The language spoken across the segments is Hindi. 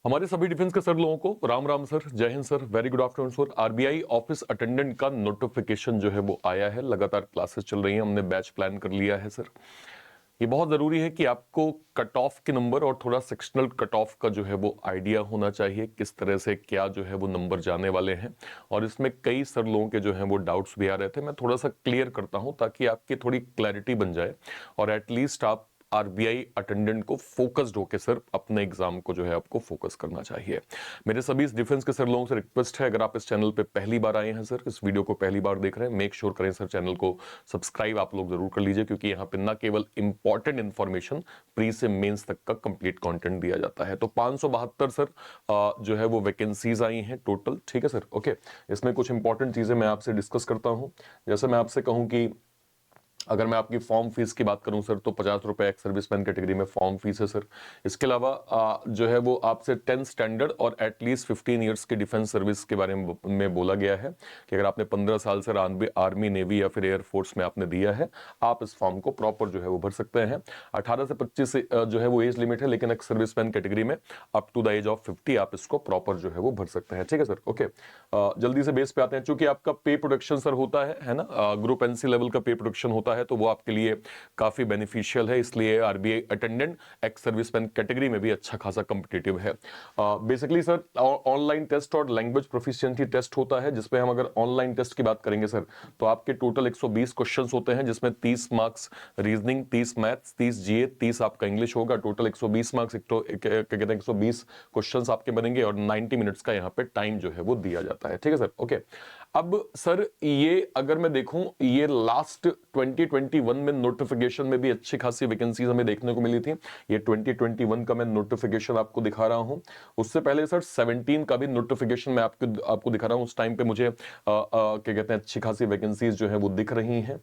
हमारे सभी डिफेंस के सर लोगों को राम राम सर, जय Hind sir, very good afternoon sir. RBI office attendant का नोटिफिकेशन जो है वो आया है। लगातार क्लासेस चल रही हैं, हमने बैच प्लान कर लिया है सर। ये बहुत जरूरी है कि आपको कट ऑफ के नंबर और थोड़ा सेक्शनल कट ऑफ का जो है वो आइडिया होना चाहिए, किस तरह से क्या जो है वो नंबर जाने वाले हैं। और इसमें कई सर लोगों के जो है वो डाउट्स भी आ रहे थे, मैं थोड़ा सा क्लियर करता हूं ताकि आपकी थोड़ी क्लैरिटी बन जाए और एटलीस्ट आप आरबीआई अटेंडेंट को फोकस्ड होकर सर अपने एग्जाम को जो है आपको फोकस करना चाहिए। मेरे सभी इस डिफेंस के सर लोगों से रिक्वेस्ट है, अगर आप इस चैनल पे पहली बार आए हैं सर, इस वीडियो को पहली बार देख रहे हैं, मेक श्योर करें सर चैनल को सब्सक्राइब आप लोग जरूर कर लीजिए, क्योंकि यहाँ पे ना केवल इंपॉर्टेंट इंफॉर्मेशन प्री से मेंस तक का कंप्लीट कंटेंट दिया जाता है। तो 572 सर जो है वो वैकेंसीज आई हैं टोटल, ठीक है सर। ओके, इसमें कुछ इंपॉर्टेंट चीजें मैं आपसे डिस्कस करता हूं। जैसे मैं आपसे कहूं कि अगर मैं आपकी फॉर्म फीस की बात करूं सर, तो 50 रुपए एक्स सर्विसमैन कैटेगरी में फॉर्म फीस है सर। इसके अलावा जो है वो आपसे 10 स्टैंडर्ड और एटलीस्ट 15 इयर्स के डिफेंस सर्विस के बारे में बोला गया है कि अगर आपने 15 साल सर आर्मी नेवी या फिर एयरफोर्स में आपने दिया है, आप इस फॉर्म को प्रॉपर जो है वो भर सकते हैं। 18 से 25 जो है वो एज लिमिट है, लेकिन एक्स सर्विसमैन कैटेगरी में up to the age of 50 आप इसको प्रॉपर जो है वो भर सकते हैं, ठीक है सर। ओके, जल्दी से बेस पे आते हैं। चूंकि आपका पे प्रोडक्शन सर होता है ना, ग्रुप एनसी लेवल का पे प्रोडक्शन होता है, तो वो आपके लिए काफी बेनिफिशियल है। इसलिए RBI attendant x serviceman category में भी अच्छा खासा कॉम्पिटिटिव है। बेसिकली सर ऑनलाइन टेस्ट और लैंग्वेज प्रोफिशिएंसी टेस्ट होता है, जिसमें हम अगर ऑनलाइन टेस्ट की बात करेंगे सर, तो आपके टोटल 120 क्वेश्चंस होते हैं, जिसमें 30 मार्क्स रीजनिंग, 30 मैथ्स, 30 जीए, 30 आपका इंग्लिश होगा। टोटल 120 मार्क्स, क्या कहते हैं, 120 क्वेश्चंस आपके बनेंगे और 90 मिनट्स का यहाँ पे टाइम जो है वो दिया जाता है, ठीक है सर। ओके, अब सर ये अगर मैं देखूं, ये लास्ट 2021 में नोटिफिकेशन में भी अच्छी खासी वैकेंसीज हमें देखने को मिली थी। ये 2021 का मैं नोटिफिकेशन आपको दिखा रहा हूं। उससे पहले सर 17 का भी नोटिफिकेशन मैं आपको दिखा रहा हूं। उस टाइम पे मुझे क्या कहते हैं, अच्छी खासी वैकेंसीज जो है वो दिख रही हैं।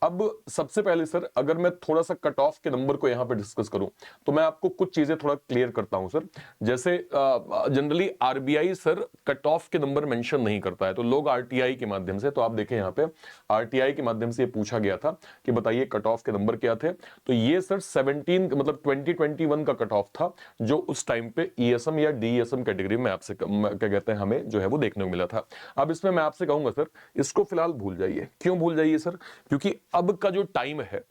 अब सबसे पहले सर अगर मैं थोड़ा सा कट ऑफ के नंबर को यहां पे डिस्कस करूं, तो मैं आपको कुछ चीजें थोड़ा क्लियर करता हूं सर। जैसे generally RBI sir cut off के नंबर मेंशन नहीं करता है, तो लोग आरटीआई के माध्यम से, तो आप देखें यहां पे आरटीआई के माध्यम से ये पूछा गया था कि बताइए कट ऑफ के नंबर क्या थे। तो ये सर 17 मतलब 2021 का कट ऑफ था, जो उस टाइम पे ईएसएम या डीएसएम कैटेगरी में आपसे क्या कहते हैं हमें जो है वो देखने को मिला था। अब इसमें मैं आपसे कहूंगा सर, इसको फिलहाल भूल जाइए। क्यों भूल जाइए सर? क्योंकि अब का जो टाइम है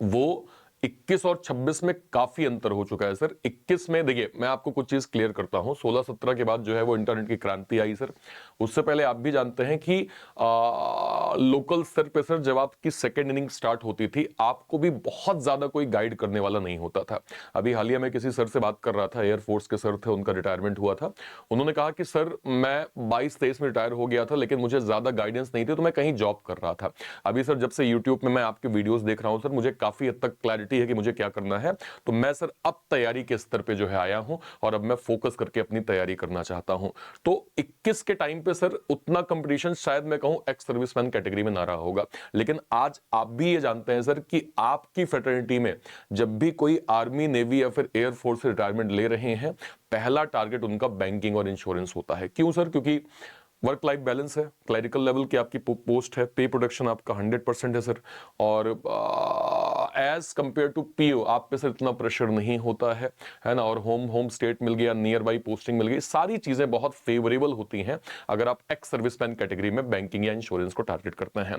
वो 21 और 26 में काफी अंतर हो चुका है सर। 21 में देखिए, मैं आपको कुछ चीज क्लियर करता हूं। 16-17 के बाद जो है वो इंटरनेट की क्रांति आई सर। उससे पहले आप भी जानते हैं कि लोकल स्तर पे सर जब आपकी सेकेंड इनिंग स्टार्ट होती थी, आपको भी बहुत ज्यादा कोई गाइड करने वाला नहीं होता था। अभी हालिया में किसी सर से बात कर रहा था, एयरफोर्स के सर थे, उनका रिटायरमेंट हुआ था। उन्होंने कहा कि सर मैं 22-23 में रिटायर हो गया था, लेकिन मुझे ज्यादा गाइडेंस नहीं थी, तो मैं कहीं जॉब कर रहा था। अभी सर जब से यूट्यूब में मैं आपके वीडियोस देख रहा हूं सर, मुझे काफी हद तक क्लैरिटी है कि मुझे क्या करना है। तो मैं सर अब तैयारी के स्तर पे जो है आया हूं और अब मैं फोकस करके अपनी तैयारी करना चाहता हूं। तो 21 के टाइम पे सर उतना कंपटीशन शायद मैं कहूं एक्स सर्विसमैन कैटेगरी में ना रहा होगा। लेकिन आज आप भी ये जानते हैं सर कि आपकी फ्रेटर्निटी में जब भी कोई आर्मी नेवी या फिर एयरफोर्स से रिटायरमेंट ले रहे हैं, पहला टारगेट उनका बैंकिंग और इंश्योरेंस होता है। क्यों सर? क्योंकि वर्क लाइफ बैलेंस है, क्लरिकल लेवल की आपकी पोस्ट है, पे प्रोडक्शन आपका 100% है सर। और एज कंपेयर टू पीओ आप पे सर इतना प्रेशर नहीं होता है ना। और होम स्टेट मिल गया, नियर बाई पोस्टिंग मिल गई, सारी चीजें बहुत फेवरेबल होती हैं अगर आप एक्स सर्विसमैन कैटेगरी में बैंकिंग या इंश्योरेंस को टारगेट करते हैं।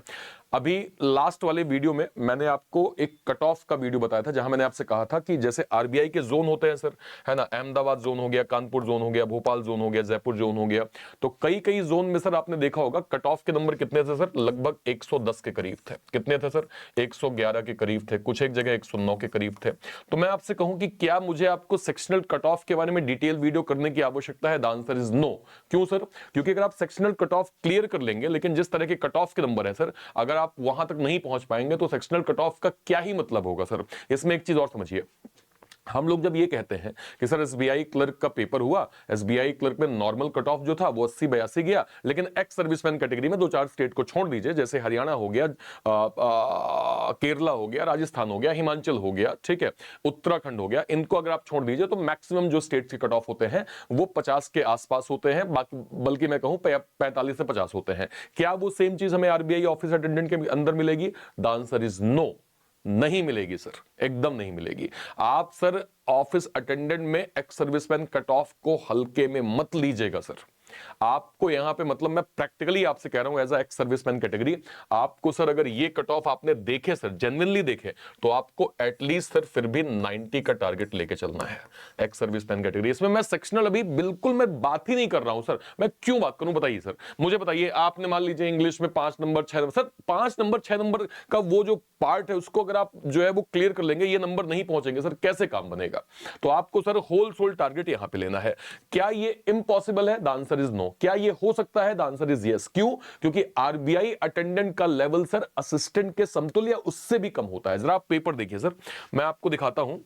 अभी लास्ट वाले वीडियो में मैंने आपको एक कट ऑफ का वीडियो बताया था, जहां मैंने आपसे कहा था कि जैसे आरबीआई के जोन होते हैं सर, है ना, अहमदाबाद जोन हो गया, कानपुर जोन हो गया, भोपाल जोन हो गया, जयपुर जोन हो गया। तो कई कई जोन में सर आपने देखा होगा कट ऑफ के नंबर कितने थे सर? लगभग 110 के करीब थे। कितने थे सर? 111 के करीब थे, कुछ एक जगह 109 के करीब थे। तो मैं आपसे कहूं कि क्या मुझे आपको सेक्शनल कट ऑफ के बारे में डिटेल वीडियो करने की आवश्यकता है? The answer is no. क्यों सर? क्योंकि अगर आप सेक्शनल कट ऑफ क्लियर कर लेंगे, लेकिन जिस तरह के कट ऑफ के नंबर है सर, अगर आप वहां तक नहीं पहुंच पाएंगे तो सेक्शनल कट ऑफ का क्या ही मतलब होगा सर। इसमें एक चीज और समझिए, हम लोग जब ये कहते हैं कि सर एसबीआई क्लर्क का पेपर हुआ, एसबीआई क्लर्क में नॉर्मल कट ऑफ जो था वो 80-82 गया, लेकिन एक्स सर्विसमैन कैटेगरी में 2-4 स्टेट को छोड़ दीजिए, जैसे हरियाणा हो गया, केरला हो गया, राजस्थान हो गया, हिमाचल हो गया, ठीक है, उत्तराखंड हो गया, इनको अगर आप छोड़ दीजिए तो मैक्सिमम जो स्टेट के कट ऑफ होते हैं वो 50 के आसपास होते हैं, बाकी बल्कि मैं कहूं 45 से 50 होते हैं। क्या वो सेम चीज हमें आरबीआई ऑफिस अटेंडेंट के अंदर मिलेगी? The answer is no. नहीं मिलेगी सर, एकदम नहीं मिलेगी। आप सर ऑफिस अटेंडेंट में एक्स सर्विसमैन कट ऑफ को हल्के में मत लीजिएगा सर। आपको यहां पे मतलब मैं प्रैक्टिकली आपसे कह रहा हूं as a ex serviceman category, आपको सर अगर ये कट ऑफ आपने देखे सर, जेन्युइनली देखे, तो आपको एटलीस्ट सर फिर भी 90 का टारगेट लेके चलना है एक्स सर्विसमैन कैटेगरी। इसमें मैं सेक्शनल अभी बिल्कुल मैं बात ही नहीं कर रहा हूं सर। मैं क्यों बात करूं बताइए सर, मुझे बताइए। आपने मान लीजिए इंग्लिश में 5 number 6 number, sir 5 number 6 number का वो जो पार्ट है उसको अगर आप जो है वो क्लियर कर लेंगे, ये नंबर नहीं पहुंचेंगे सर, कैसे काम बनेगा? तो आपको सर होल सोल टारगेट यहां पे लेना है। क्या ये इम्पॉसिबल है? The answer is no. क्या ये हो सकता है? The answer is yes. क्यों? क्योंकि आरबीआई अटेंडेंट का लेवल सर असिस्टेंट के समतुल्य उससे भी कम होता है। जरा आप पेपर देखिए सर, मैं आपको दिखाता हूं।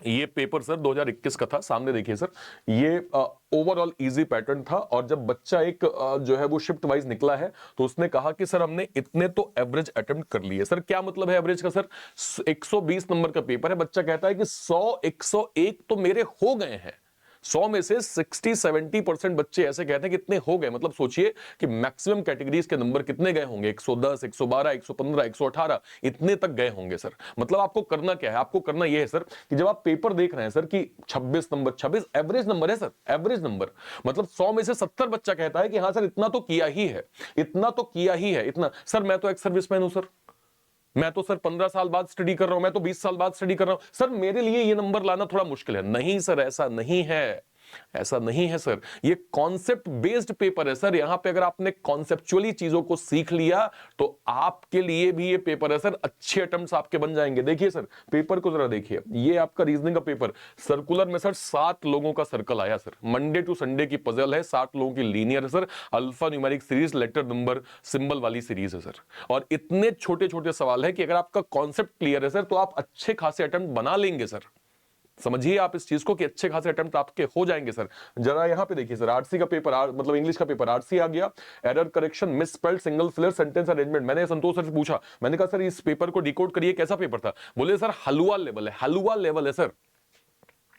ये पेपर सर 2021 का था, सामने देखिए सर। ये ओवरऑल इजी पैटर्न था, और जब बच्चा एक जो है वो शिफ्ट वाइज निकला है तो उसने कहा कि सर हमने इतने तो एवरेज अटेम्प्ट कर लिए। सर क्या मतलब है एवरेज का? सर 120 नंबर का पेपर है, बच्चा कहता है कि 100 101 तो मेरे हो गए हैं। 100 में से 60-70% बच्चे ऐसे कहते हैं कि इतने हो गए। मतलब सोचिए कि मैक्सिमम कैटेगरीज के नंबर कितने गए होंगे, 110, 112, 115, 118, इतने तक गए होंगे सर। मतलब आपको करना क्या है? आपको करना यह है सर कि जब आप पेपर देख रहे हैं सर कि 26 नंबर, 26 एवरेज नंबर है सर, एवरेज नंबर। मतलब 100 में से 70 बच्चा कहता है कि हाँ सर इतना तो किया ही है, इतना तो किया ही है, इतना। सर मैं तो एक्स सर्विसमैन हूं सर, मैं तो सर 15 साल बाद स्टडी कर रहा हूं, मैं तो 20 साल बाद स्टडी कर रहा हूं सर, मेरे लिए ये नंबर लाना थोड़ा मुश्किल है। नहीं सर, ऐसा नहीं है, ऐसा नहीं है सर। ये कॉन्सेप्ट बेस्ड पेपर है सर। यहां पे अगर आपने कॉन्सेप्चुअली चीजों को सीख लिया तो आपके लिए भी ये पेपर है सर, अच्छे अटेम्प्ट्स आपके बन जाएंगे। देखिए सर पेपर को जरा देखिए, ये आपका रीजनिंग का पेपर। सर्कुलर में सर 7 लोगों का सर्कल आया सर, मंडे टू संडे की पजल है, 7 लोगों की लीनियर है sir, alpha numeric series, letter number symbol वाली सीरीज है सर। और इतने छोटे छोटे सवाल है कि अगर आपका कॉन्सेप्ट क्लियर है सर तो आप अच्छे खासे अटेम्प्ट बना लेंगे सर। समझिए आप इस चीज को कि अच्छे खासे अटेम्प्ट आपके हो जाएंगे सर। जरा यहां पे देखिए सर, आरसी का पेपर, मतलब इंग्लिश का पेपर आरसी आ गया, error correction, miss spelled, single filler, sentence arrangement. मैंने संतोष सर से पूछा, मैंने कहा सर इस पेपर को डिकोड करिए, कैसा पेपर था? बोले सर हलवा लेवल है, हलवा लेवल है सर।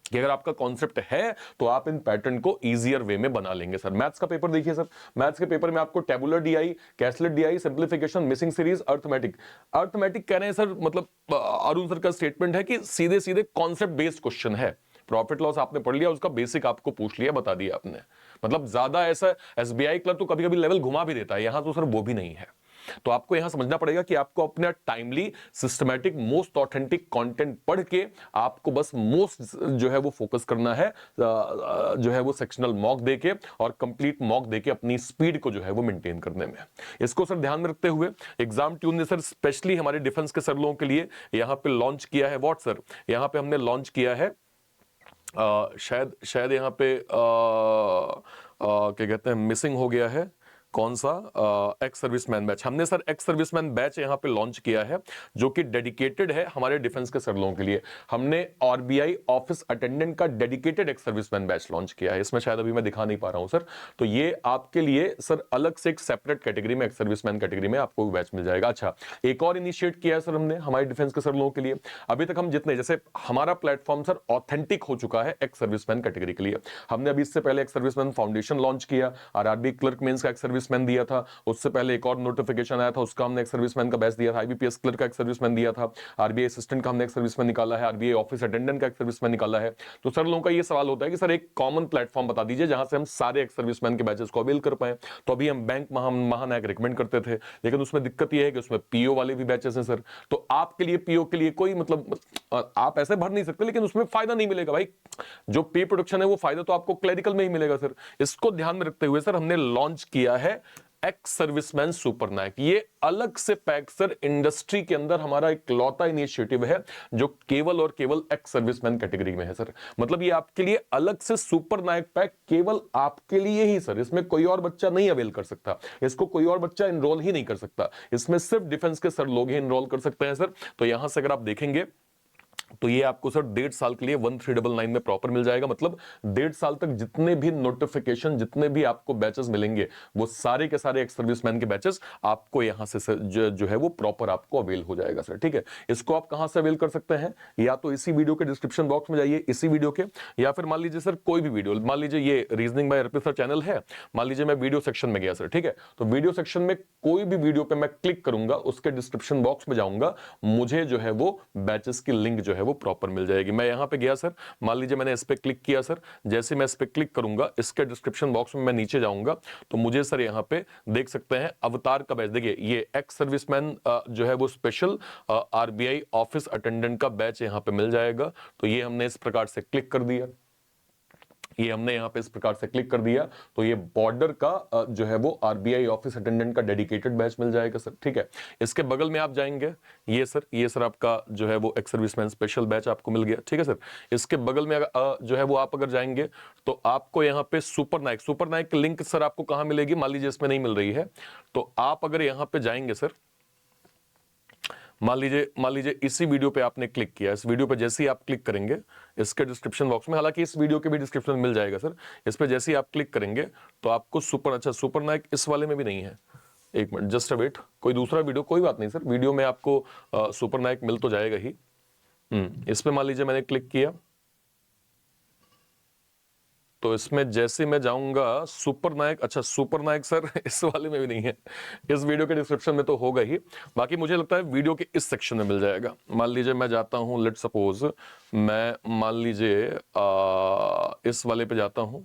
कि अगर आपका कॉन्सेप्ट है तो आप इन पैटर्न को इजियर वे में बना लेंगे सर। मैथ्स का पेपर देखिए सर, मैथ्स के पेपर में आपको tabular DI, caselet DI, simplification, missing series, arithmetic. Arithmetic कह रहे हैं सर, मतलब अरुण सर का स्टेटमेंट है कि सीधे सीधे कॉन्सेप्ट बेस्ड क्वेश्चन है। प्रॉफिट लॉस आपने पढ़ लिया, उसका बेसिक आपको पूछ लिया, बता दिया आपने। मतलब ज्यादा ऐसा एसबीआई क्लर्क तो कभी कभी लेवल घुमा भी देता है, यहां तो सर वो भी नहीं है। तो आपको यहां समझना पड़ेगा कि आपको अपना timely, systematic, most authentic content पढ़ के आपको बस मोस्ट जो है वो फोकस करना है, जो है वो सेक्शनल मॉक देके और कंप्लीट मॉक देके अपनी स्पीड को जो है वो मेंटेन करने में। इसको सर ध्यान में रखते हुए एग्जाम ट्यून ने सर स्पेशली हमारे डिफेंस के सर लोगों के लिए यहां पे लॉन्च किया है। व्हाट सर, यहां पे हमने लॉन्च किया है शायद यहां पे क्या कहते हैं, मिसिंग हो गया है। कौन सा? Ex serviceman batch. हमने सर एक्स सर्विसमैन बैच यहां पे लॉन्च किया है, जो कि डेडिकेटेड है हमारे डिफेंस के सर लोगों के लिए। हमने आरबीआई ऑफिस अटेंडेंट का dedicated ex serviceman batch launch किया है। इसमें शायद अभी मैं दिखा नहीं पा रहा हूं सर, तो ये आपके लिए सर अलग से एक सेपरेट कैटेगरी में, एक्स सर्विसमैन कैटेगरी में आपको बैच मिल जाएगा। अच्छा, एक और इनिशिएट किया है सर हमने हमारे डिफेंस के सर लोगों के लिए। अभी तक हम जितने, जैसे हमारा प्लेटफॉर्म सर ऑथेंटिक हो चुका है एक्स सर्विसमैन कैटेगरी के लिए। हमने अभी इससे पहले एक्स सर्विसमैन फाउंडेशन लॉन्च किया, आरआरबी क्लर्क मेंस का एक्स सर्विसमैन दिया था। उससे पहले एक और नोटिफिकेशन आया था, उसका हमने एक सर्विसमैन का बैच दिया था। आईबीपीएस क्लर्क का एक सर्विसमैन दिया था। आरबीआई असिस्टेंट का हमने एक सर्विसमैन निकाला है। आरबीआई ऑफिस अटेंडेंट का एक सर्विसमैन निकाला है। तो सर लोगों का ये सवाल होता है कि सर एक कॉमन प्लेटफॉर्म बता दीजिए जहां से हम सारे एक्स सर्विसमैन के बैचेस को अवेल कर पाए। तो अभी हम बैंक महानायक रिकमेंड करते थे, लेकिन उसमें दिक्कत यह है कि उसमें पीओ वाले भी बैचेस हैं सर। तो आपके लिए पीओ के लिए कोई मतलब आप ऐसे भर नहीं सकते, लेकिन उसमें फायदा नहीं मिलेगा भाई। जो पे प्रोडक्शन है वो फायदा तो आपको क्लरिकल में ही मिलेगा सर। इसको ध्यान में रखते हुए सर हमने लॉन्च किया है एक्स सर्विसमैन सुपर नायक। ये अलग से पैक सर इंडस्ट्री के अंदर हमारा एक लौता इनिशिएटिव है जो केवल और केवल एक्स सर्विसमैन कैटेगरी में है सर। मतलब ये आपके लिए अलग से सुपर नायक पैक केवल आपके लिए ही सर। इसमें कोई और बच्चा नहीं अवेल कर सकता, इसको कोई और बच्चा इनरोल ही नहीं कर सकता। इसमें सिर्फ डिफेंस के सर लोग ही इनरोल कर सकते हैं सर। तो यहां से अगर आप देखेंगे तो ये आपको सर 1.5 साल के लिए 1399 में प्रॉपर मिल जाएगा। मतलब 1.5 साल तक जितने भी नोटिफिकेशन, जितने भी आपको बैचेस मिलेंगे, वो सारे के सारे एक्स सर्विसमैन के बैचेस आपको यहां से सर जो है वो प्रॉपर आपको अवेल हो जाएगा सर। ठीक है, इसको आप कहां से अवेल कर सकते हैं? या तो इसी वीडियो के डिस्क्रिप्शन बॉक्स में जाइए, इसी वीडियो के, या फिर मान लीजिए सर कोई भी वीडियो, मान लीजिए ये रीजनिंग बाय अर्पित सर चैनल है, मान लीजिए मैं वीडियो सेक्शन में गया सर। ठीक है, तो वीडियो सेक्शन में कोई भी वीडियो पे मैं क्लिक करूंगा, उसके डिस्क्रिप्शन बॉक्स में जाऊंगा, मुझे जो है वो बैचेस की लिंक जो है वो प्रॉपर मिल जाएगी। मैं यहां पे गया सर, मान लीजिए मैंने इस पे क्लिक किया सर, जैसे मैं इस पे क्लिक करूंगा, इसके डिस्क्रिप्शन बॉक्स में मैं नीचे जाऊंगा, तो मुझे सर यहां पे देख सकते हैं अवतार का बैच, देखिए ये एक्स सर्विसमैन जो है वो स्पेशल आरबीआई ऑफिस अटेंडेंट का बैच यहां पे मिल जाएगा। तो ये हमने इस प्रकार से क्लिक कर दिया, ये हमने यहां पे इस प्रकार से क्लिक कर दिया, तो ये बॉर्डर का जो है वो आरबीआई ऑफिस अटेंडेंट का डेडिकेटेड बैच मिल जाएगा सर। ठीक है, इसके बगल में आप जाएंगे, ये सर आपका जो है वो एक्स सर्विसमैन स्पेशल बैच आपको मिल गया। ठीक है सर, इसके बगल में जो है वो आप अगर जाएंगे तो आपको यहाँ पे सुपर नायक की लिंक सर आपको कहां मिलेगी? मान लीजिए इसमें नहीं मिल रही है, तो आप अगर यहां पे जाएंगे सर, मान लीजिए इसी वीडियो पे आपने क्लिक किया, इस वीडियो पे जैसे ही आप क्लिक करेंगे, इसके डिस्क्रिप्शन बॉक्स में, हालांकि इस वीडियो के भी डिस्क्रिप्शन मिल जाएगा सर, इस पे जैसे ही आप क्लिक करेंगे तो आपको सुपर नायक इस वाले में भी नहीं है, एक मिनट जस्ट वेट, कोई दूसरा वीडियो, कोई बात नहीं सर, वीडियो में आपको सुपर नायक मिल तो जाएगा ही। इस पे मान लीजिए मैंने क्लिक किया, तो इसमें जैसे मैं जाऊंगा सुपर नायक, अच्छा सुपर नायक सर इस वाले में भी नहीं है, इस वीडियो के डिस्क्रिप्शन में तो होगा ही, बाकी मुझे लगता है वीडियो के इस सेक्शन में मिल जाएगा। मान लीजिए मैं जाता हूं, लेट सपोज मैं मान लीजिए इस वाले पे जाता हूं,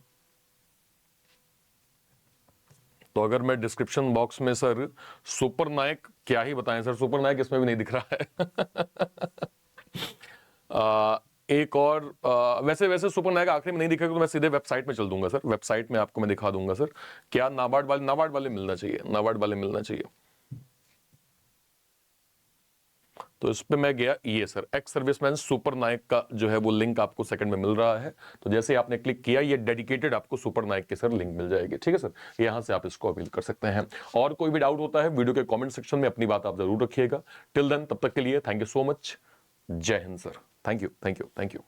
तो अगर मैं डिस्क्रिप्शन बॉक्स में सर सुपर नायक, क्या ही बताएं सर, सुपर नायक इसमें भी नहीं दिख रहा है एक और वैसे सुपर नायक आखिरी में नहीं दिखेगा, तो मैं सीधे वेबसाइट में चल दूंगा सर, वेबसाइट में आपको मैं दिखा दूंगा सर, क्या नाबार्ड वाले मिलना चाहिए, नाबार्ड वाले मिलना चाहिए। तो इस पे मैं गया, ये सर एक्स सर्विसमैन सुपर नायक का जो है वो लिंक आपको सेकंड में मिल रहा है, तो जैसे ही आपने क्लिक किया, ये डेडिकेटेड आपको सुपर नायक की सर लिंक मिल जाएगी। ठीक है सर, यहां से आप इसको अवेल कर सकते हैं। और कोई भी डाउट होता है वीडियो के कमेंट सेक्शन में अपनी बात आप जरूर रखिएगा। टिल देन, तब तक के लिए थैंक यू सो मच, जय हिंद सर, थैंक यू।